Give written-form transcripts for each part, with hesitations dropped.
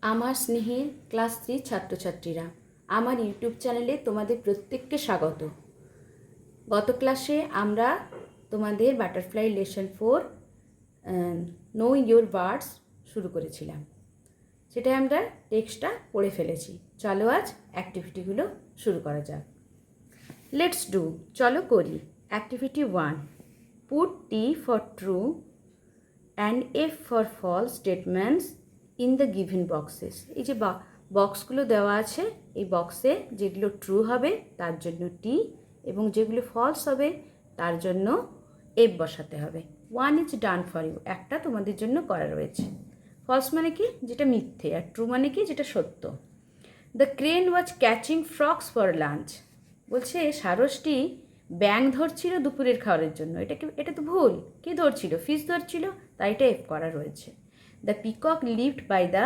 আমার স্নেহের ক্লাস 3 ছাত্রছাত্রীরা, আমার ইউটিউব চ্যানেলে তোমাদের প্রত্যেককে স্বাগত। গত ক্লাসে আমরা তোমাদের বাটারফ্লাই লেসন 4 নো ইয়োর ওয়ার্ডস শুরু করেছিলাম। সেটাই আমরা টেক্সটটা পড়ে ফেলেছি। চলো আজ অ্যাক্টিভিটিগুলো শুরু করা যাক। লেটস ডু, চলো করি। Activity 1, put T for true and F for false statements in the given boxes. এই যে বক্সগুলো দেওয়া আছে, এই বক্সে যেগুলো ট্রু হবে তার জন্য টি এবং যেগুলো ফলস হবে তার জন্য এফ বসাতে হবে। 1 ইজ ডান ফর ইউ, একটা তোমাদের জন্য করা রয়েছে। ফলস মানে কি? যেটা মিথ্যে। আর ট্রু মানে কি? যেটা সত্য। The crane was catching frogs for lunch. বলছে সারসটি ব্যাঙ ধরছিল দুপুরের খাবারের জন্য। এটা তো ভুল। কি ধরছিল? ফিশ ধরছিল, তাই এটা এফ করা রয়েছে। The peacock lived by the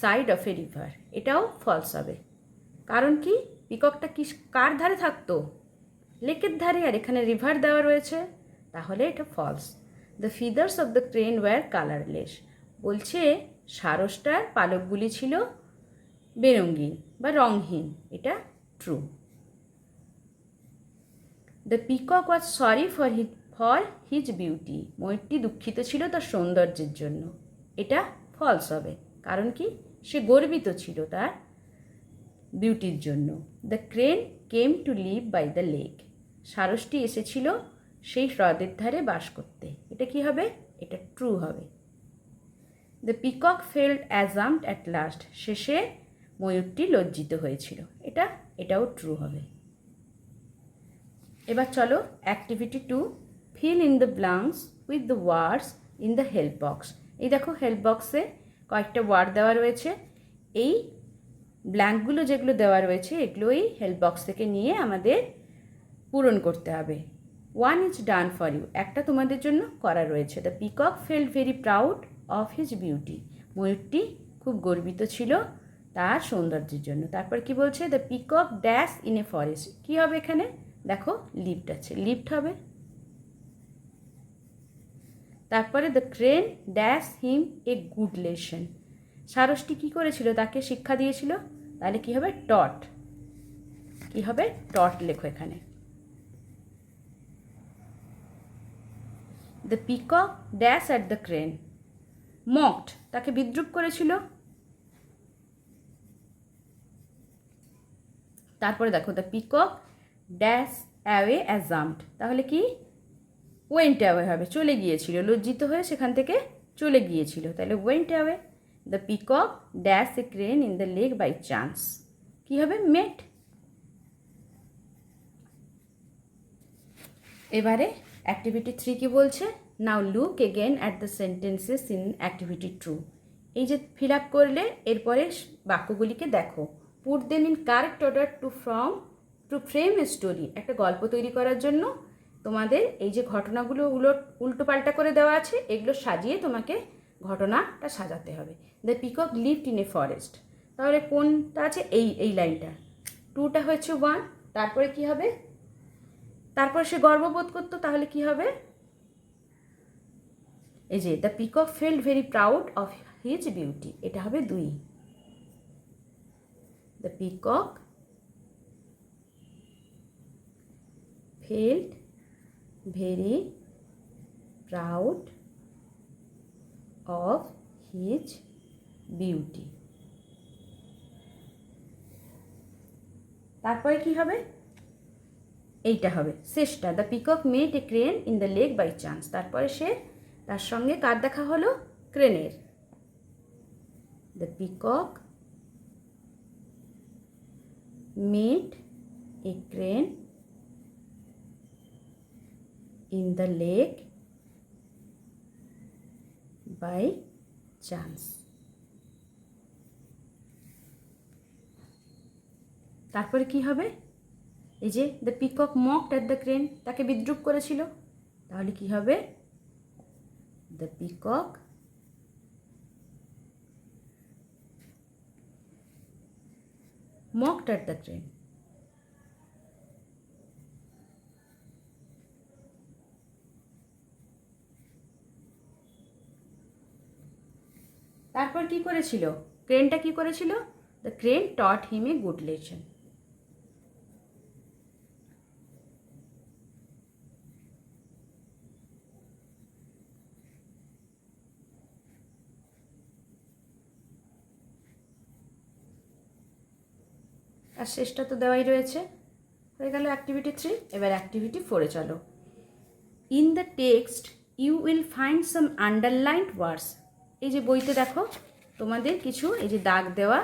side of a river, এটাও ফলস হবে। কারণ কি? পিককটা কি কার ধারে থাকতো? লেকের ধারে, আর এখানে রিভার দেওয়া রয়েছে, তাহলে এটা false. The feathers of the crane were colourless. বলছে সারসটার পালকগুলি ছিল বেরঙ্গিন বা রংহীন, এটা true. The peacock was sorry for his beauty. ময়ূরটি দুঃখিত ছিল তার সৌন্দর্যের জন্য, এটা ফলস হবে। কারণ কি? সে গর্বিত ছিল তার বিউটির জন্য। The crane came to live by the lake. সারসটি এসেছিল সেই হ্রদের ধারে বাস করতে, এটা কি হবে? এটা ট্রু হবে। The peacock felt ashamed at last. শেষে ময়ূরটি লজ্জিত হয়েছিল, এটাও ট্রু হবে। এবার চলো activity 2, fill in the blanks with the words in the help box. এই দেখো হেল্প বক্সে কয়েকটা ওয়ার্ড দেওয়া রয়েছে। এই ব্ল্যাঙ্কগুলো যেগুলো দেওয়া রয়েছে এগুলোই হেল্প বক্স থেকে নিয়ে আমাদের পূরণ করতে হবে। 1 ইজ ডান ফর ইউ, একটা তোমাদের জন্য করা রয়েছে। The peacock felt very proud of his beauty. ময়ূরটি খুব গর্বিত ছিল তার সৌন্দর্যের জন্য। তারপর কি বলছে? The peacock dash in a forest. কী হবে এখানে? দেখো লিফট আছে, লিফট হবে। তারপরে the crane dash him a good lesson. সারসটি কী করেছিল? তাকে শিক্ষা দিয়েছিল, তাহলে কি হবে? টট। কি হবে? টট লেখো এখানে। The peacock dash at the crane, মকড, তাকে বিদ্রুপ করেছিল। তারপরে দেখো দ্য পিকক ড্যাশ অ্যাওয়ে অ্যাজাম্পড, তাহলে কি? ওয়েন্ট অ্যাওয়ে হবে, চলে গিয়েছিল, লজ্জিত হয়ে সেখান থেকে চলে গিয়েছিল, তাহলে went away. The peacock dash a crane in the lake by chance, কী হবে? মেট। এবারে অ্যাক্টিভিটি 3 কি বলছে? Now look again at the sentences in activity 2। এই যে ফিল আপ করলে এরপরে বাক্যগুলিকে দেখো। Put them in correct order to frame a story. একটা গল্প তৈরি করার জন্য তোমাদের এই যে ঘটনাগুলো উল্টো পাল্টা করে দেওয়া আছে, এগুলো সাজিয়ে তোমাকে ঘটনাটা সাজাতে হবে। The peacock lived in a forest, তাহলে কোনটা আছে? এই লাইনটা। 2টা হয়েছে 1, তারপরে কি হবে? তারপর সে গর্ববোধ করতো, তাহলে কি হবে? এই যে the peacock felt very proud of his beauty, এটা হবে 2। The peacock felt very proud of his beauty. তারপরে কি হবে? এইটা হবে শেষটা। The peacock met a crane in the lake by chance. তারপরে সে তার সঙ্গে কার দেখা হলো? ক্রেনের। The peacock met a crane in the lake by chance. তারপরে কি হবে? এই যে the peacock mocked at the crane, তাকে বিদ্রুপ করেছিল, তাহলে কি হবে? The peacock mocked at the crane. তারপর কি করেছিল? ক্রেনটা কি করেছিল? The crane taught him a good lesson. আর শেষটা তো দেওয়াই রয়েছে। হয়ে গেল অ্যাক্টিভিটি 3। এবার অ্যাক্টিভিটি 4-এ চলো। In the text you will find some underlined words. এই যে বইতে দেখো তোমাদের কিছু এই যে দাগ দেওয়া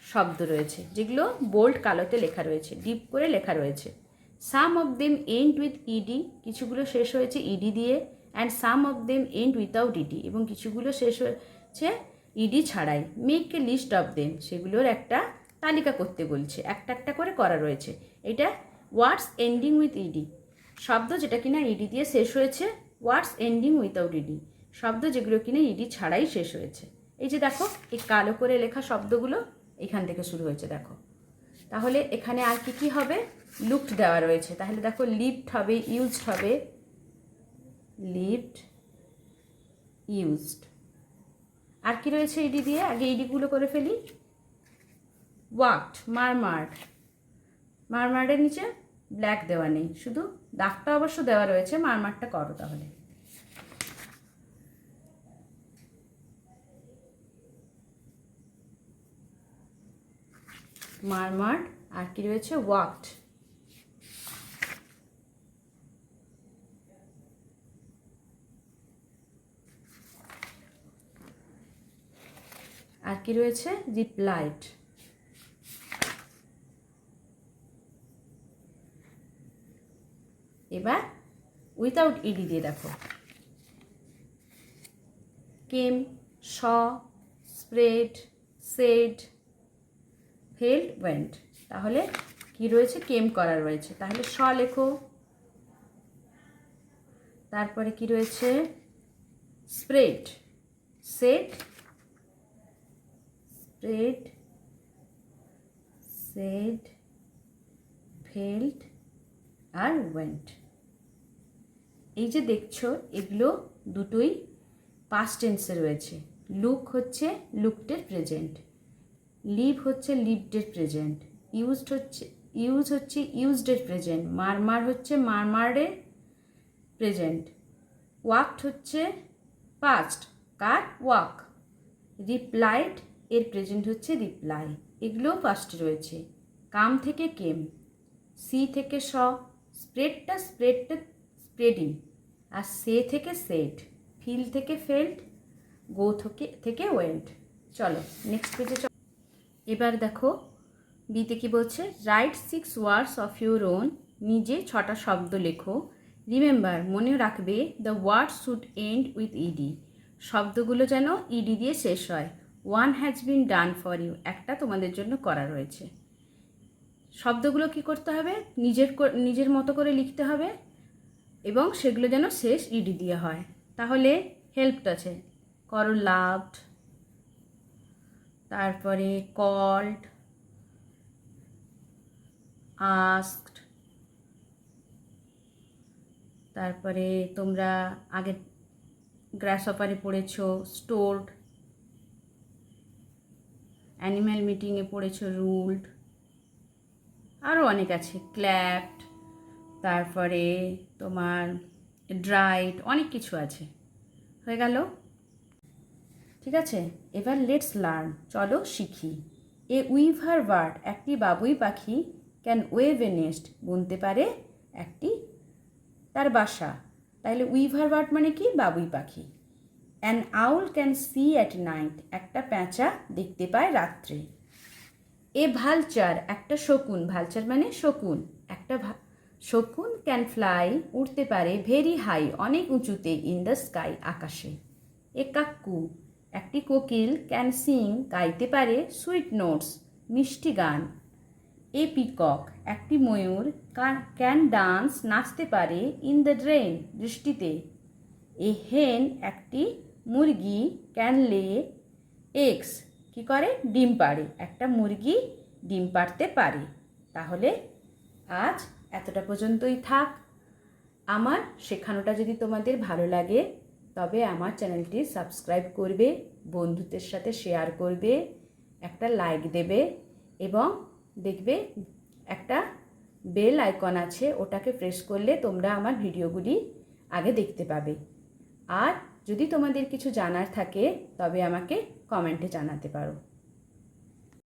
শব্দ রয়েছে, যেগুলো বোল্ড কালোতে লেখা রয়েছে, ডিপ করে লেখা রয়েছে। Some of them end with ED, কিছুগুলো শেষ হয়েছে ইডি দিয়ে, and some of them end without ED, এবং কিছুগুলো শেষ হয়েছে ইডি ছাড়াই। Make a list of them, সেগুলোর একটা তালিকা করতে বলছে, একটা একটা করে করা রয়েছে। এটা ওয়ার্ডস এন্ডিং উইথ ইডি, শব্দ যেটা কিনা ইডি দিয়ে শেষ হয়েছে। ওয়ার্ডস এন্ডিং উইথাউট ইডি, শব্দ যেগুলো কিনা ইডি ছাড়াই শেষ হয়েছে। এই যে দেখো এই কালো করে লেখা শব্দগুলো এখান থেকে শুরু হয়েছে দেখো। তাহলে এখানে আর কি কি হবে? লুকড দেওয়া রয়েছে, তাহলে দেখো লিভড হবে, ইউজড হবে, লিভড, ইউজড। আর কি রয়েছে ইডি দিয়ে? আগে ইডিগুলো করে ফেলি। ওয়াকড, মারমার্ড, মারমার্ডের নিচে ব্ল্যাক দেওয়া নেই, শুধু দাগটা অবশ্য দেওয়া রয়েছে। মারমার্ডটা করো তাহলে। মারমার্ড। আর কি রয়েছে? ওয়াকড। আর কি রয়েছে? রিপ্লাইড। এবার উইথাউট ইডি দিয়ে দেখো। কেম, শ, স্প্রেড, সেড, হেল্ড, ওয়েন্ট। তাহলে কি রয়েছে? কেম করা রয়েছে, তাহলে শ লেখো। তারপরে কি রয়েছে? Spread, said, spread, said, held আর ওয়েন্ট। এই যে দেখছো এগুলো দুটোই পাস্ট টেন্সে রয়েছে। লুক হচ্ছে লুকডের প্রেজেন্ট, লিভ হচ্ছে লিভডের প্রেজেন্ট, ইউজ হচ্ছে ইউজডের প্রেজেন্ট, মারমার হচ্ছে মারমারের প্রেজেন্ট, ওয়াকড হচ্ছে পাস্ট, কার? ওয়াক। রিপ্লাইড এর প্রেজেন্ট হচ্ছে রিপ্লাই, এগুলোও পাস্টে রয়েছে। কাম থেকে কেম, সি থেকে স, স্প্রেডটা স্প্রেডিং, আর সে থেকে সেট, ফিল থেকে ফেল্ড, গো থেকে ওয়েন্ট। চলো নেক্সট পেজে চলো। এবার দেখো বিতে কি বলছে? Write 6 words of your own, নিজে 6টা শব্দ লেখো। রিমেম্বার, মনে রাখবে, the word should end with ED, শব্দগুলো যেন ইডি দিয়ে শেষ হয়। One has been done for you, একটা তোমাদের জন্য করা রয়েছে। শব্দগুলো কি করতে হবে? নিজের মতো করে লিখতে হবে, এবং সেগুলো যেন শেষ ইডি দিয়ে হয়। তাহলে হেল্পড আছে, করো লাভড, তারপরে কল্ড, আস্কড, তারপরে তোমরা আগে গ্রাসহপারে পড়েছো স্টোরড, অ্যানিম্যাল মিটিংয়ে পড়েছো রুলড, আরও অনেক আছে, ক্ল্যাপড, তারপরে তোমার ড্রাইড, অনেক কিছু আছে। হয়ে গেল, ঠিক আছে। এবার লেটস লার্ন, চলো শিখি। এ উইভার বার্ড, একটি বাবুই পাখি, ক্যান ওয়েভ এ নেস্ট, বুনতে পারে একটি তার বাসা। তাহলে উইভার বার্ড মানে কি? বাবুই পাখি। An owl can see at night, একটা প্যাঁচা দেখতে পায় রাত্রে। এ ভালচার, একটা শকুন, ভালচার মানে শকুন, একটা শকুন ক্যান ফ্লাই, উড়তে পারে, ভেরি হাই, অনেক উঁচুতে, ইন দ্য স্কাই, আকাশে। এ কাক্কু, একটি কোকিল, ক্যান সিং, গাইতে পারে, সুইট নোটস, মিষ্টি গান। এ পিকক, একটি ময়ূর, ক্যান ডান্স, নাচতে পারে, ইন দ্য রেইন, বৃষ্টিতে। এ হেন, একটি মুরগি, ক্যান লে এগস, কী করে? ডিম পাড়ে, একটা মুরগি ডিম পাড়তে পারে। তাহলে আজ এতটা পর্যন্তই থাক। আমার শেখানোটা যদি তোমাদের ভালো লাগে তবে আমার চ্যানেলটি সাবস্ক্রাইব করবে, বন্ধুদের সাথে শেয়ার করবে, একটা লাইক দেবে এবং দেখবে একটা বেল আইকন আছে, ওটাকে প্রেস করলে তোমরা আমার ভিডিওগুলি আগে দেখতে পাবে। আর যদি তোমাদের কিছু জানার থাকে তবে আমাকে কমেন্টে জানাতে পারো।